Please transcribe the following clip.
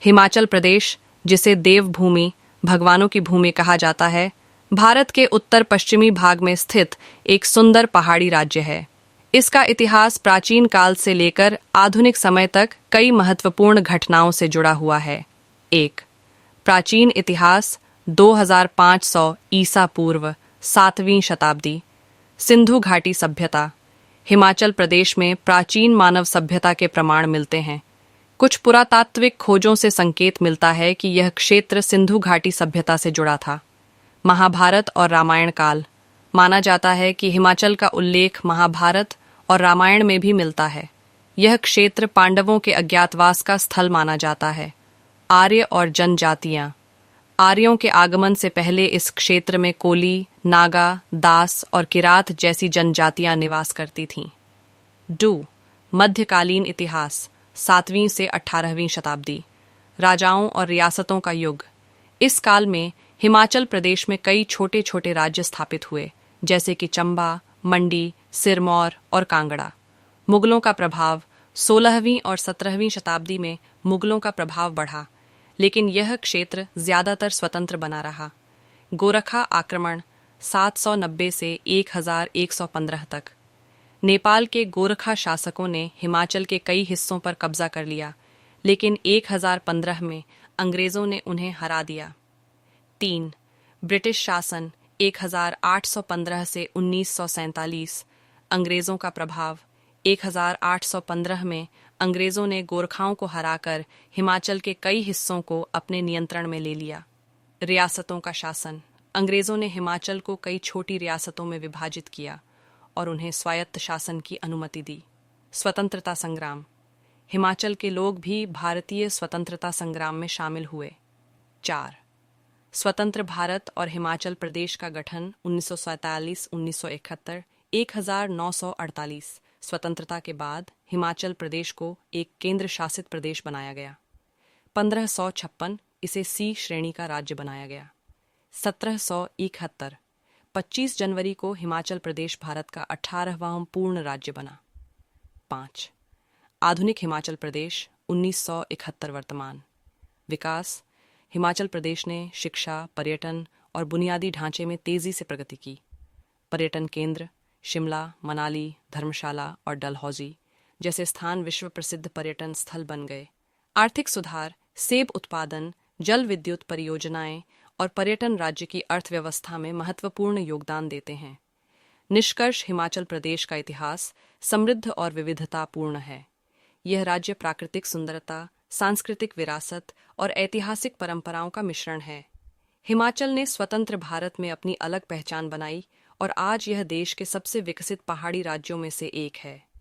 हिमाचल प्रदेश, जिसे देवभूमि, भगवानों की भूमि कहा जाता है, भारत के उत्तर पश्चिमी भाग में स्थित एक सुंदर पहाड़ी राज्य है। इसका इतिहास प्राचीन काल से लेकर आधुनिक समय तक कई महत्वपूर्ण घटनाओं से जुड़ा हुआ है। 1. प्राचीन इतिहास 2500 ईसा पूर्व 7वीं शताब्दी। सिंधु घाटी सभ्यता। हिमाचल प्रदेश में प्राचीन मानव सभ्यता के प्रमाण मिलते हैं। कुछ पुरातात्विक खोजों से संकेत मिलता है कि यह क्षेत्र सिंधु घाटी सभ्यता से जुड़ा था। महाभारत और रामायण काल। माना जाता है कि हिमाचल का उल्लेख महाभारत और रामायण में भी मिलता है। यह क्षेत्र पांडवों के अज्ञातवास का स्थल माना जाता है। आर्य और जनजातियां। आर्यों के आगमन से पहले इस क्षेत्र में कोली, नागा, दास और किरात जैसी जनजातियां निवास करती थीं। 2. मध्यकालीन इतिहास 7वीं से 18वीं शताब्दी। राजाओं और रियासतों का युग। इस काल में हिमाचल प्रदेश में कई छोटे छोटे राज्य स्थापित हुए, जैसे कि चंबा, मंडी, सिरमौर और कांगड़ा। मुगलों का प्रभाव। 16वीं और 17वीं शताब्दी में मुगलों का प्रभाव बढ़ा, लेकिन यह क्षेत्र ज्यादातर स्वतंत्र बना रहा। गोरखा आक्रमण 790 से 1115 तक। नेपाल के गोरखा शासकों ने हिमाचल के कई हिस्सों पर कब्जा कर लिया, लेकिन 1015 में अंग्रेजों ने उन्हें हरा दिया। 3. ब्रिटिश शासन 1815 से 1947। अंग्रेजों का प्रभाव। 1815 में अंग्रेजों ने गोरखाओं को हराकर हिमाचल के कई हिस्सों को अपने नियंत्रण में ले लिया। रियासतों का शासन। अंग्रेजों ने हिमाचल को कई छोटी रियासतों में विभाजित किया और उन्हें स्वायत्त शासन की अनुमति दी। स्वतंत्रता संग्राम। हिमाचल के लोग भी भारतीय स्वतंत्रता संग्राम में शामिल हुए। 4. स्वतंत्र भारत और हिमाचल प्रदेश का गठन 1947-1971। 1948 स्वतंत्रता के बाद हिमाचल प्रदेश को एक केंद्र शासित प्रदेश बनाया गया। 1556 इसे सी श्रेणी का राज्य बनाया गया। 1771 25 जनवरी को हिमाचल प्रदेश भारत का 18वां पूर्ण राज्य बना। 5. आधुनिक हिमाचल प्रदेश 1971 वर्तमान। विकास। हिमाचल प्रदेश ने शिक्षा, पर्यटन और बुनियादी ढांचे में तेजी से प्रगति की। पर्यटन केंद्र शिमला, मनाली, धर्मशाला और डलहौजी जैसे स्थान विश्व प्रसिद्ध पर्यटन स्थल बन गए। आर्थिक सुधार, सेब उत्पादन, जल विद्युत परियोजनाएं और पर्यटन राज्य की अर्थव्यवस्था में महत्वपूर्ण योगदान देते हैं। निष्कर्ष, हिमाचल प्रदेश का इतिहास समृद्ध और विविधतापूर्ण है। यह राज्य प्राकृतिक सुंदरता, सांस्कृतिक विरासत और ऐतिहासिक परंपराओं का मिश्रण है। हिमाचल ने स्वतंत्र भारत में अपनी अलग पहचान बनाई और आज यह देश के सबसे विकसित पहाड़ी राज्यों में से एक है।